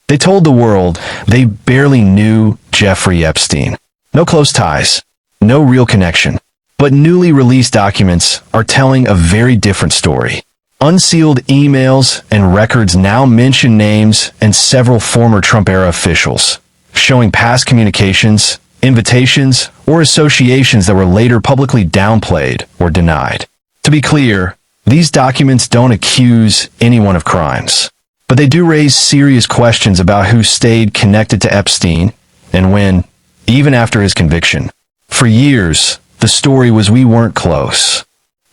They told the world they barely knew Jeffrey Epstein. No close ties, no real connection. But newly released documents are telling a very different story. Unsealed emails and records now mention names and several former Trump-era officials, showing past communications, invitations, or associations that were later publicly downplayed or denied. To be clear, these documents don't accuse anyone of crimes, but they do raise serious questions about who stayed connected to Epstein and when, even after his conviction. For years, the story was we weren't close.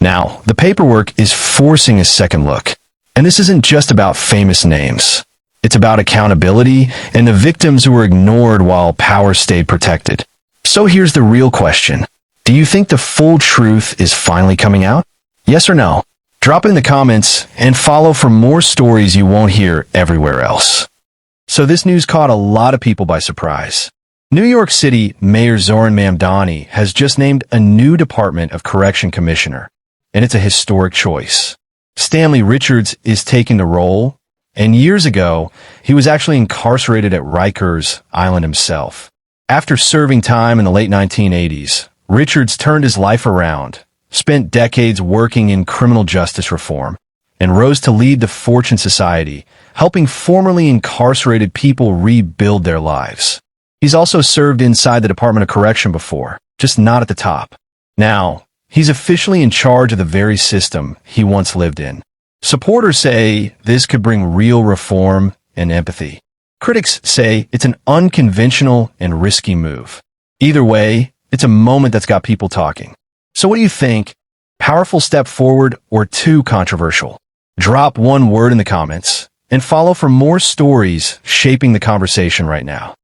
Now, the paperwork is forcing a second look. And this isn't just about famous names. It's about accountability and the victims who were ignored while power stayed protected. So here's the real question. Do you think the full truth is finally coming out? Yes or no? Drop it in the comments and follow for more stories you won't hear everywhere else. So this news caught a lot of people by surprise. New York City Mayor Zoran Mamdani has just named a new Department of Correction Commissioner, and it's a historic choice. Stanley Richards is taking the role, and years ago, he was actually incarcerated at Rikers Island himself. After serving time in the late 1980s, Richards turned his life around, spent decades working in criminal justice reform, and rose to lead the Fortune Society, helping formerly incarcerated people rebuild their lives. He's also served inside the Department of Correction before, just not at the top. Now, he's officially in charge of the very system he once lived in. Supporters say this could bring real reform and empathy. Critics say it's an unconventional and risky move. Either way, it's a moment that's got people talking. So what do you think? Powerful step forward or too controversial? Drop one word in the comments and follow for more stories shaping the conversation right now.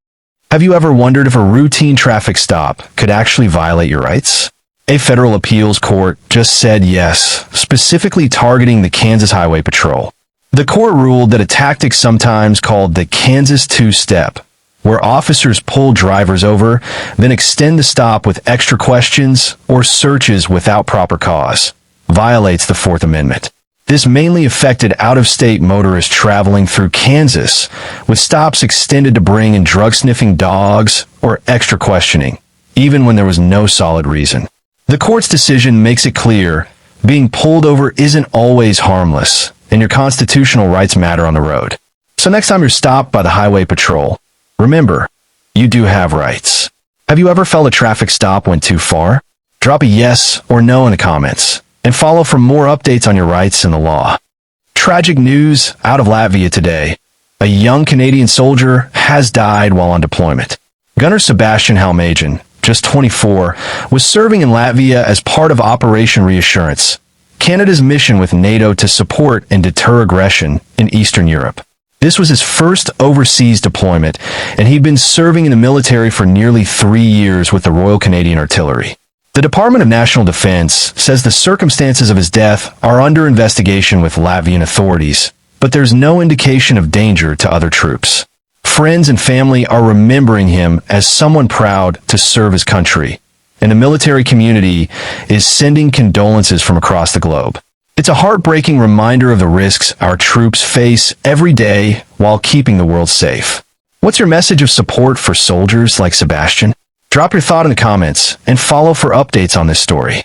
Have you ever wondered if a routine traffic stop could actually violate your rights? A federal appeals court just said yes, specifically targeting the Kansas Highway Patrol. The court ruled that a tactic sometimes called the Kansas two-step, where officers pull drivers over, then extend the stop with extra questions or searches without proper cause, violates the Fourth Amendment. This mainly affected out-of-state motorists traveling through Kansas, with stops extended to bring in drug-sniffing dogs or extra questioning, even when there was no solid reason. The court's decision makes it clear being pulled over isn't always harmless, and your constitutional rights matter on the road. So next time you're stopped by the Highway Patrol, remember, you do have rights. Have you ever felt a traffic stop went too far? Drop a yes or no in the comments, and follow for more updates on your rights and the law. Tragic news out of Latvia today. A young Canadian soldier has died while on deployment. Gunner Sebastian Halmagian, just 24, was serving in Latvia as part of Operation Reassurance, Canada's mission with NATO to support and deter aggression in Eastern Europe. This was his first overseas deployment, and he'd been serving in the military for nearly 3 years with the Royal Canadian Artillery. The Department of National Defense says the circumstances of his death are under investigation with Latvian authorities, but there's no indication of danger to other troops. Friends and family are remembering him as someone proud to serve his country, and the military community is sending condolences from across the globe. It's a heartbreaking reminder of the risks our troops face every day while keeping the world safe. What's your message of support for soldiers like Sebastian? Drop your thought in the comments and follow for updates on this story.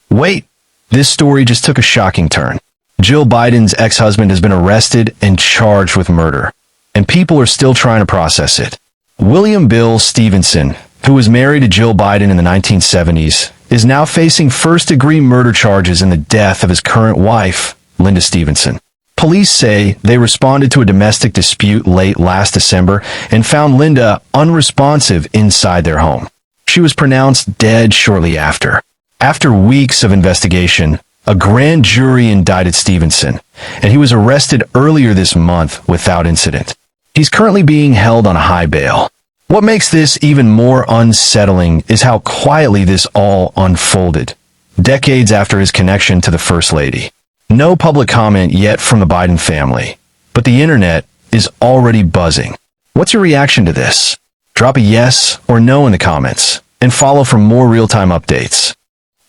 Wait, this story just took a shocking turn. Jill Biden's ex-husband has been arrested and charged with murder, and people are still trying to process it. William Bill Stevenson, who was married to Jill Biden in the 1970s, is now facing first-degree murder charges in the death of his current wife, Linda Stevenson. Police say they responded to a domestic dispute late last December and found Linda unresponsive inside their home. She was pronounced dead shortly after. After weeks of investigation, a grand jury indicted Stevenson, and he was arrested earlier this month without incident. He's currently being held on a high bail. What makes this even more unsettling is how quietly this all unfolded, decades after his connection to the First Lady. No public comment yet from the Biden family, but the internet is already buzzing. What's your reaction to this? Drop a yes or no in the comments, and follow for more real-time updates.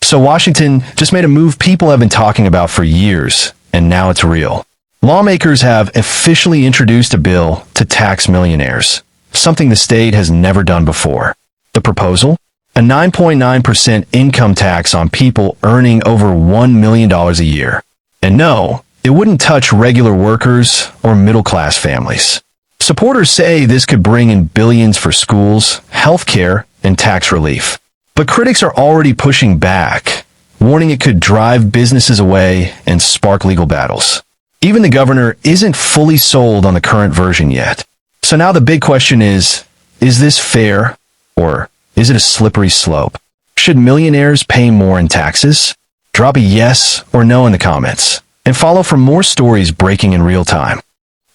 So Washington just made a move people have been talking about for years, and now it's real. Lawmakers have officially introduced a bill to tax millionaires, something the state has never done before. The proposal? A 9.9% income tax on people earning over $1 million a year. And no, it wouldn't touch regular workers or middle-class families. Supporters say this could bring in billions for schools, healthcare, and tax relief. But critics are already pushing back, warning it could drive businesses away and spark legal battles. Even the governor isn't fully sold on the current version yet. So now the big question is this fair, or is it a slippery slope? Should millionaires pay more in taxes? Drop a yes or no in the comments, and follow for more stories breaking in real time.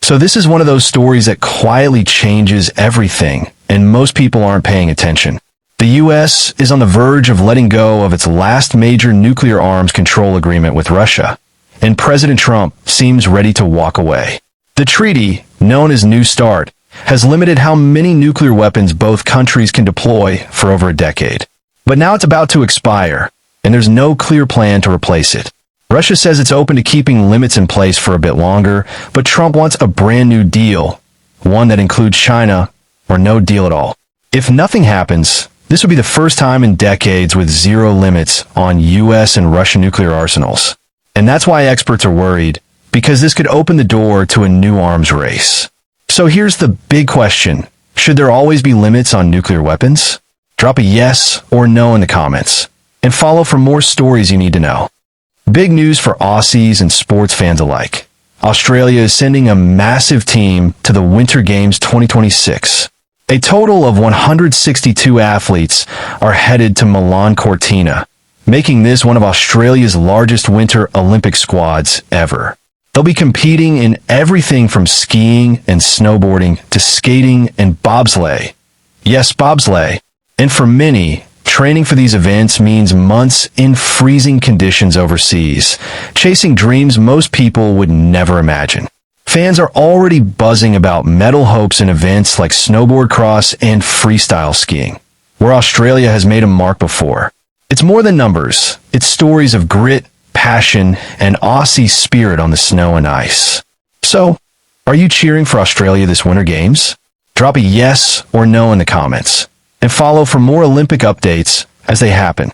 So this is one of those stories that quietly changes everything, and most people aren't paying attention. The U.S. is on the verge of letting go of its last major nuclear arms control agreement with Russia, and President Trump seems ready to walk away. The treaty, known as New START, has limited how many nuclear weapons both countries can deploy for over a decade. But now it's about to expire, and there's no clear plan to replace it. Russia says it's open to keeping limits in place for a bit longer, but Trump wants a brand new deal, one that includes China, or no deal at all. If nothing happens, this would be the first time in decades with zero limits on U.S. and Russian nuclear arsenals. And that's why experts are worried, because this could open the door to a new arms race. So here's the big question. Should there always be limits on nuclear weapons? Drop a yes or no in the comments, and follow for more stories you need to know. Big news for Aussies and sports fans alike. Australia is sending a massive team to the Winter Games 2026. A total of 162 athletes are headed to Milan Cortina, making this one of Australia's largest Winter Olympic squads ever. They'll be competing in everything from skiing and snowboarding to skating and bobsleigh. Yes, bobsleigh. And for many, training for these events means months in freezing conditions overseas, chasing dreams most people would never imagine. Fans are already buzzing about medal hopes in events like snowboard cross and freestyle skiing, where Australia has made a mark before. It's more than numbers. It's stories of grit, passion, and Aussie spirit on the snow and ice. So, are you cheering for Australia this Winter Games? Drop a yes or no in the comments, and follow for more Olympic updates as they happen.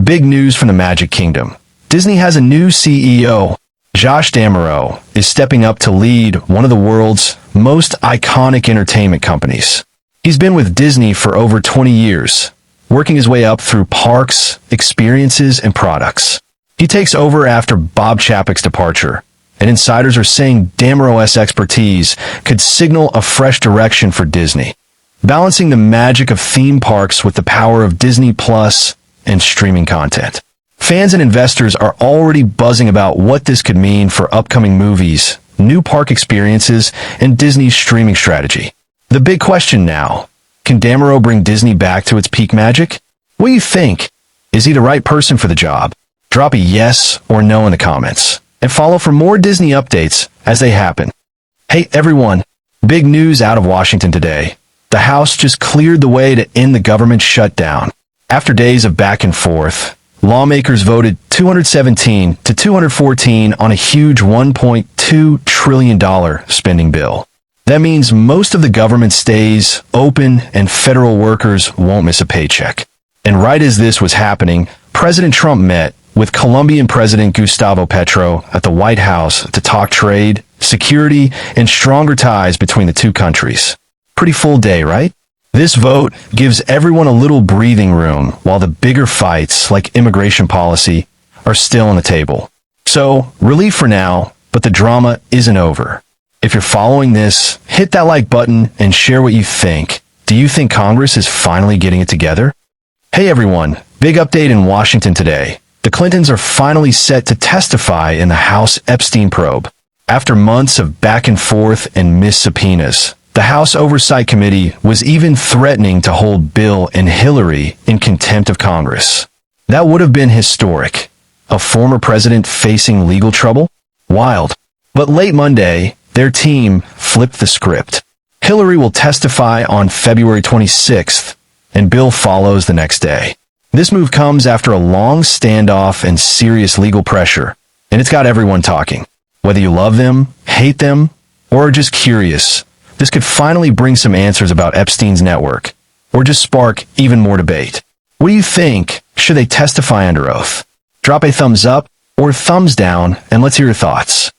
Big news from the Magic Kingdom. Disney has a new CEO. Josh D'Amaro is stepping up to lead one of the world's most iconic entertainment companies. He's been with Disney for over 20 years, working his way up through parks, experiences, and products. He takes over after Bob Chapek's departure, and insiders are saying D'Amaro's expertise could signal a fresh direction for Disney, balancing the magic of theme parks with the power of Disney Plus and streaming content. Fans and investors are already buzzing about what this could mean for upcoming movies, new park experiences, and Disney's streaming strategy. The big question now, can D'Amaro bring Disney back to its peak magic? What do you think? Is he the right person for the job? Drop a yes or no in the comments, and follow for more Disney updates as they happen. Hey everyone, big news out of Washington today. The House just cleared the way to end the government shutdown. After days of back and forth, lawmakers voted 217 to 214 on a huge $1.2 trillion spending bill. That means most of the government stays open and federal workers won't miss a paycheck. And right as this was happening, President Trump met with Colombian President Gustavo Petro at the White House to talk trade, security, and stronger ties between the two countries. Pretty full day, right? This vote gives everyone a little breathing room while the bigger fights, like immigration policy, are still on the table. So, relief for now, but the drama isn't over. If you're following this, hit that like button and share what you think. Do you think Congress is finally getting it together? Hey everyone, big update in Washington today. The Clintons are finally set to testify in the House Epstein probe. After months of back and forth and missed subpoenas, the House Oversight Committee was even threatening to hold Bill and Hillary in contempt of Congress. That would have been historic. A former president facing legal trouble? Wild. But late Monday, their team flipped the script. Hillary will testify on February 26th, and Bill follows the next day. This move comes after a long standoff and serious legal pressure, and it's got everyone talking. Whether you love them, hate them, or are just curious, this could finally bring some answers about Epstein's network, or just spark even more debate. What do you think? Should they testify under oath? Drop a thumbs up or thumbs down and let's hear your thoughts.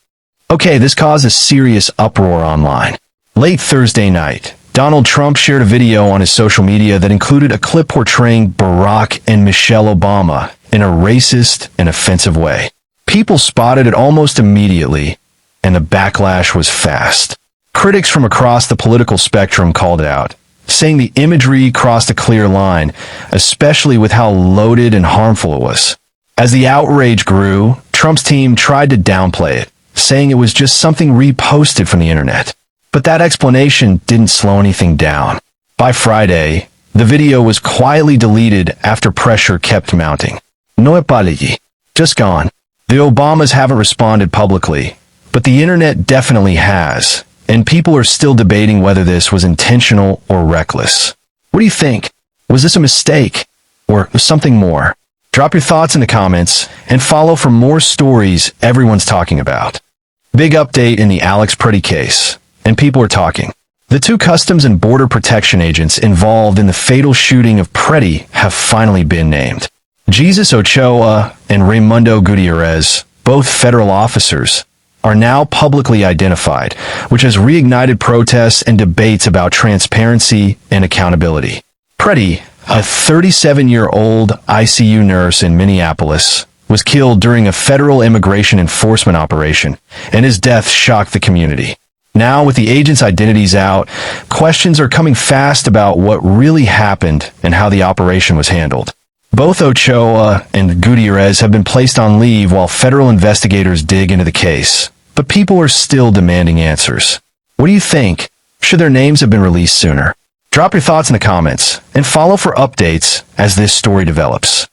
Okay, this caused a serious uproar online. Late Thursday night, Donald Trump shared a video on his social media that included a clip portraying Barack and Michelle Obama in a racist and offensive way. People spotted it almost immediately, and the backlash was fast. Critics from across the political spectrum called it out, saying the imagery crossed a clear line, especially with how loaded and harmful it was. As the outrage grew, Trump's team tried to downplay it, saying it was just something reposted from the internet. But that explanation didn't slow anything down. By Friday, the video was quietly deleted after pressure kept mounting. No apology. Just gone. The Obamas haven't responded publicly, but the internet definitely has, and people are still debating whether this was intentional or reckless. What do you think? Was this a mistake or something more? Drop your thoughts in the comments and follow for more stories everyone's talking about. Big update in the Alex Pretty case, and people are talking. The two Customs and Border Protection agents involved in the fatal shooting of Pretty have finally been named. Jesus Ochoa and Raimundo Gutierrez, both federal officers, are now publicly identified, which has reignited protests and debates about transparency and accountability. Pretty, a 37-year-old ICU nurse in Minneapolis, was killed during a federal immigration enforcement operation, and his death shocked the community. Now, with the agents' identities out, questions are coming fast about what really happened and how the operation was handled. Both Ochoa and Gutierrez have been placed on leave while federal investigators dig into the case, but people are still demanding answers. What do you think? Should their names have been released sooner? Drop your thoughts in the comments and follow for updates as this story develops.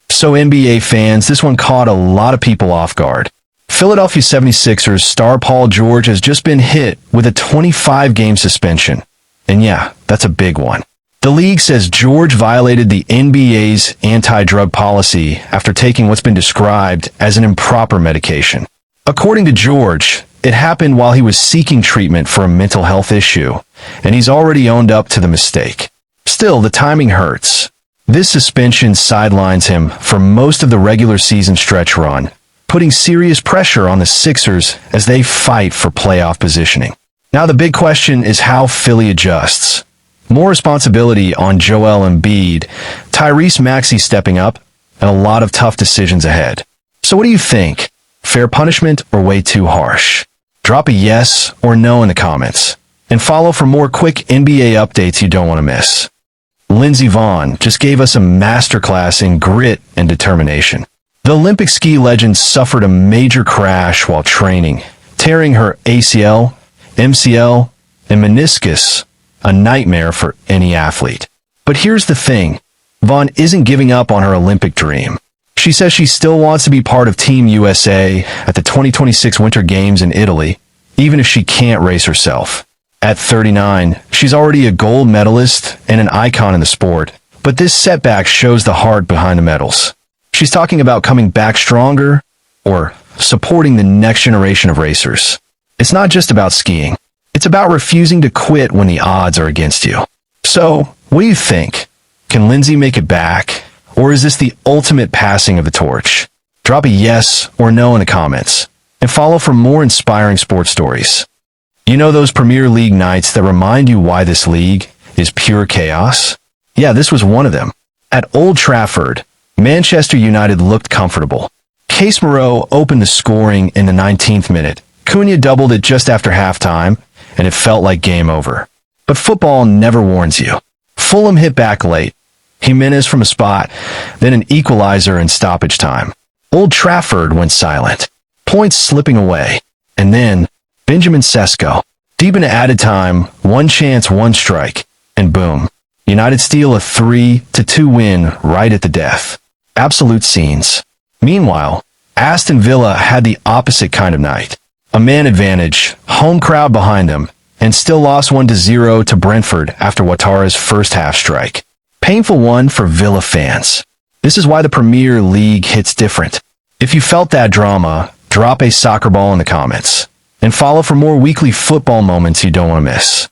So NBA fans, this one caught a lot of people off guard. Philadelphia 76ers star Paul George has just been hit with a 25-game suspension. And yeah, that's a big one. The league says George violated the NBA's anti-drug policy after taking what's been described as an improper medication. According to George, it happened while he was seeking treatment for a mental health issue, and he's already owned up to the mistake. Still, the timing hurts. This suspension sidelines him for most of the regular season stretch run, putting serious pressure on the Sixers as they fight for playoff positioning. Now the big question is how Philly adjusts. More responsibility on Joel Embiid, Tyrese Maxey stepping up, and a lot of tough decisions ahead. So what do you think? Fair punishment or way too harsh? Drop a yes or no in the comments, and follow for more quick NBA updates you don't want to miss. Lindsey Vonn just gave us a masterclass in grit and determination. The Olympic ski legend suffered a major crash while training, tearing her ACL, MCL, and meniscus, a nightmare for any athlete. But here's the thing, Vonn isn't giving up on her Olympic dream. She says she still wants to be part of Team USA at the 2026 Winter Games in Italy, even if she can't race herself. At 39, she's already a gold medalist and an icon in the sport, but this setback shows the heart behind the medals. She's talking about coming back stronger or supporting the next generation of racers. It's not just about skiing. It's about refusing to quit when the odds are against you. So, what do you think? Can Lindsey make it back? Or is this the ultimate passing of the torch? Drop a yes or no in the comments, and follow for more inspiring sports stories. You know those Premier League nights that remind you why this league is pure chaos? Yeah, this was one of them. At Old Trafford, Manchester United looked comfortable. Case Moreau opened the scoring in the 19th minute. Cunha doubled it just after halftime, and it felt like game over. But football never warns you. Fulham hit back late. Jimenez from a spot, then an equalizer in stoppage time. Old Trafford went silent. Points slipping away. And then Benjamin Sesko. Deep into added time, one chance, one strike, and boom. United steal a 3-2 win right at the death. Absolute scenes. Meanwhile, Aston Villa had the opposite kind of night. A man advantage, home crowd behind them, and still lost 1-0 to Brentford after Ouattara's first half strike. Painful one for Villa fans. This is why the Premier League hits different. If you felt that drama, drop a soccer ball in the comments. And follow for more weekly football moments you don't want to miss.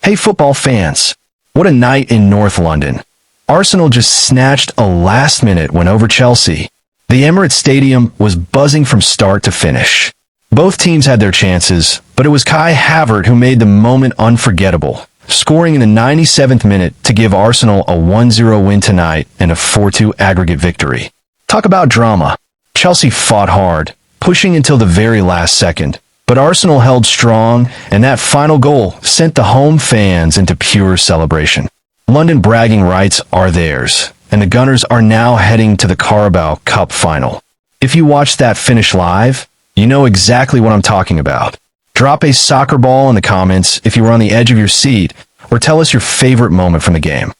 Hey football fans, what a night in North London. Arsenal just snatched a last-minute win over Chelsea. The Emirates Stadium was buzzing from start to finish. Both teams had their chances, but it was Kai Havertz who made the moment unforgettable, scoring in the 97th minute to give Arsenal a 1-0 win tonight and a 4-2 aggregate victory. Talk about drama. Chelsea fought hard, pushing until the very last second, but Arsenal held strong, and that final goal sent the home fans into pure celebration. London bragging rights are theirs, and the Gunners are now heading to the Carabao Cup final. If you watched that finish live, you know exactly what I'm talking about. Drop a soccer ball in the comments if you were on the edge of your seat, or tell us your favorite moment from the game.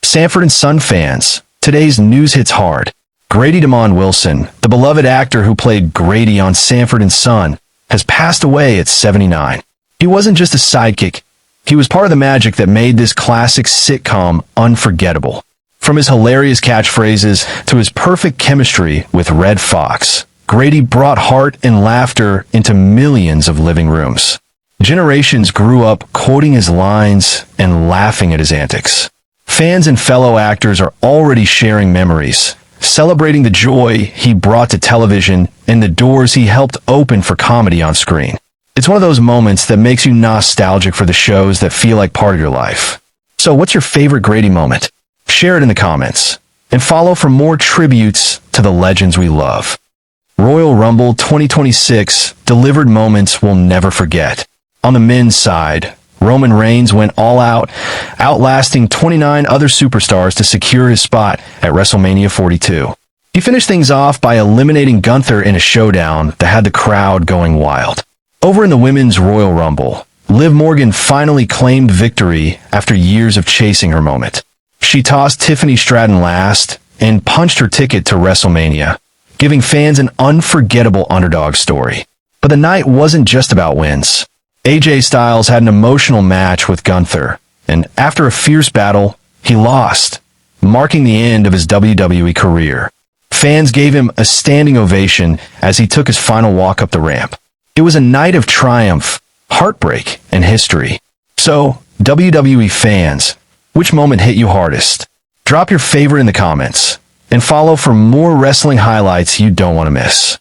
Sanford and Son fans, today's news hits hard. Grady DeMond Wilson, the beloved actor who played Grady on Sanford and Son, has passed away at 79. He wasn't just a sidekick. He was part of the magic that made this classic sitcom unforgettable. From his hilarious catchphrases to his perfect chemistry with Red Fox, Grady brought heart and laughter into millions of living rooms. Generations grew up quoting his lines and laughing at his antics. Fans and fellow actors are already sharing memories, celebrating the joy he brought to television and the doors he helped open for comedy on screen. It's one of those moments that makes you nostalgic for the shows that feel like part of your life. So what's your favorite Grady moment? Share it in the comments, and follow for more tributes to the legends we love. Royal Rumble 2026 delivered moments we'll never forget. On the men's side, Roman Reigns went all out, outlasting 29 other superstars to secure his spot at WrestleMania 42. He finished things off by eliminating Gunther in a showdown that had the crowd going wild. Over in the women's Royal Rumble, Liv Morgan finally claimed victory after years of chasing her moment. She tossed Tiffany Stratton last and punched her ticket to WrestleMania, giving fans an unforgettable underdog story. But the night wasn't just about wins. AJ Styles had an emotional match with Gunther, and after a fierce battle, he lost, marking the end of his WWE career. Fans gave him a standing ovation as he took his final walk up the ramp. It was a night of triumph, heartbreak, and history. So, WWE fans, which moment hit you hardest? Drop your favorite in the comments, and follow for more wrestling highlights you don't want to miss.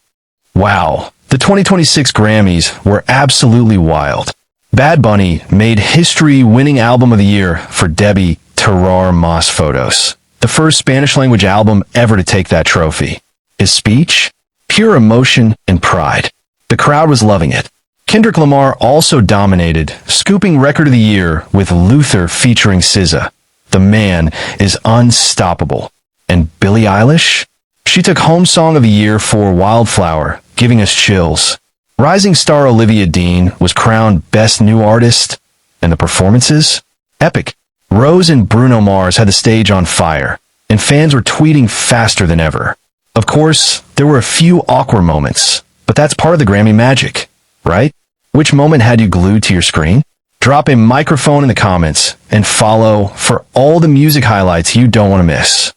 Wow, the 2026 Grammys were absolutely wild. Bad Bunny made history-winning album of the year for Debbie Terrar Mas Photos, the first Spanish-language album ever to take that trophy. His speech? Pure emotion and pride. The crowd was loving it. Kendrick Lamar also dominated, scooping Record of the Year with Luther featuring SZA. The man is unstoppable. And Billie Eilish? She took Home Song of the Year for Wildflower, giving us chills. Rising star Olivia Dean was crowned Best New Artist, and the performances? Epic. Rose and Bruno Mars had the stage on fire, and fans were tweeting faster than ever. Of course, there were a few awkward moments, but that's part of the Grammy magic, right? Which moment had you glued to your screen? Drop a microphone in the comments and follow for all the music highlights you don't want to miss.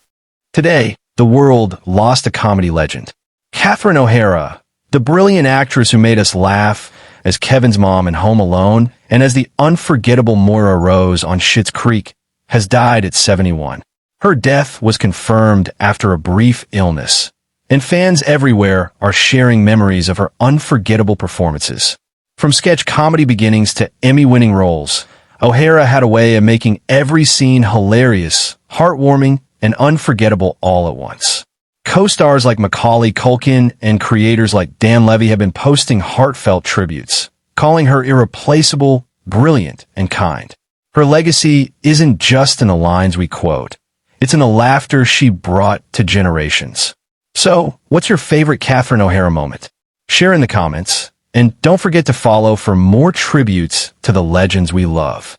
Today, the world lost a comedy legend. Catherine O'Hara, the brilliant actress who made us laugh as Kevin's mom in Home Alone and as the unforgettable Moira Rose on Schitt's Creek, has died at 71. Her death was confirmed after a brief illness, and fans everywhere are sharing memories of her unforgettable performances. From sketch comedy beginnings to Emmy-winning roles, O'Hara had a way of making every scene hilarious, heartwarming, and unforgettable all at once. Co-stars like Macaulay Culkin and creators like Dan Levy have been posting heartfelt tributes, calling her irreplaceable, brilliant, and kind. Her legacy isn't just in the lines we quote. It's in the laughter she brought to generations. So, what's your favorite Catherine O'Hara moment? Share in the comments, and don't forget to follow for more tributes to the legends we love.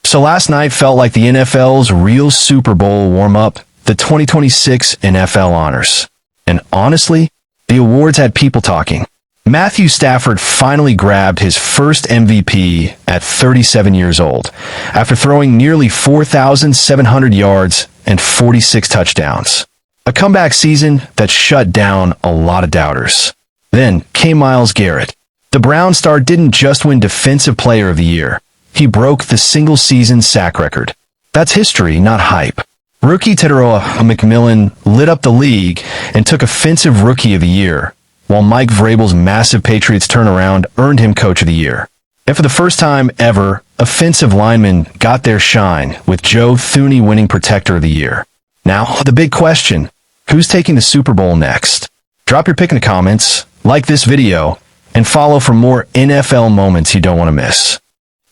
So last night felt like the NFL's real Super Bowl warm-up, the 2026 NFL Honors. And honestly, the awards had people talking. Matthew Stafford finally grabbed his first MVP at 37 years old, after throwing nearly 4,700 yards and 46 touchdowns. A comeback season that shut down a lot of doubters. Then came Myles Garrett. The Brown star didn't just win Defensive Player of the Year. He broke the single-season sack record. That's history, not hype. Rookie Teteroa McMillan lit up the league and took Offensive Rookie of the Year, while Mike Vrabel's massive Patriots turnaround earned him Coach of the Year. And for the first time ever, offensive linemen got their shine, with Joe Thuney winning Protector of the Year. Now, the big question, who's taking the Super Bowl next? Drop your pick in the comments, like this video, and follow for more NFL moments you don't want to miss.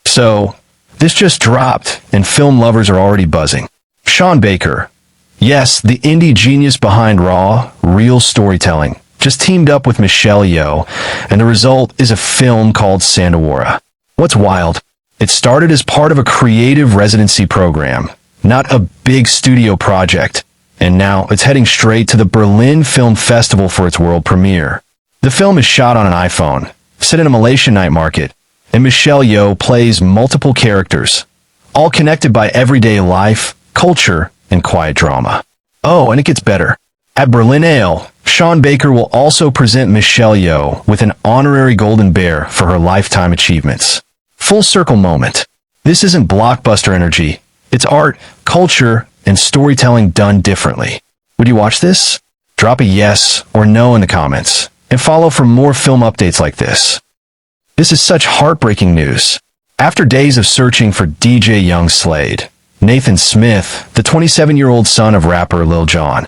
So, this just dropped, and film lovers are already buzzing. Sean Baker, yes, the indie genius behind Raw, Real Storytelling, just teamed up with Michelle Yeoh, and the result is a film called Sandawara. What's wild? It started as part of a creative residency program, not a big studio project, and now it's heading straight to the Berlin Film Festival for its world premiere. The film is shot on an iPhone, set in a Malaysian night market, and Michelle Yeoh plays multiple characters, all connected by everyday life, culture, and quiet drama. Oh, and it gets better. At Berlinale, Sean Baker will also present Michelle Yeoh with an honorary Golden Bear for her lifetime achievements. Full circle moment. This isn't blockbuster energy. It's art, culture, and storytelling done differently. Would you watch this? Drop a yes or no in the comments, and follow for more film updates like this. This is such heartbreaking news. After days of searching for DJ Young Slade, Nathan Smith, the 27-year-old son of rapper Lil Jon,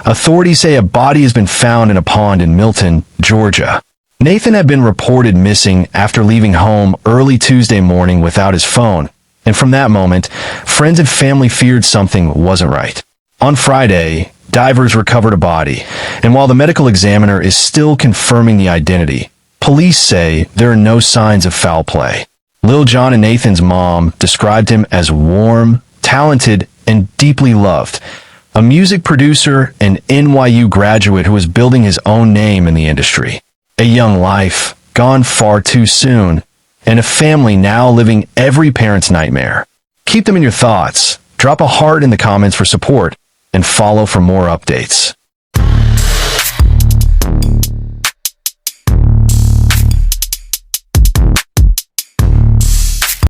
authorities say a body has been found in a pond in Milton, Georgia. Nathan had been reported missing after leaving home early Tuesday morning without his phone, and from that moment, friends and family feared something wasn't right. On Friday, divers recovered a body, and while the medical examiner is still confirming the identity, police say there are no signs of foul play. Lil Jon and Nathan's mom described him as warm, talented, and deeply loved. A music producer and NYU graduate who was building his own name in the industry. A young life, gone far too soon, and a family now living every parent's nightmare. Keep them in your thoughts, drop a heart in the comments for support, and follow for more updates.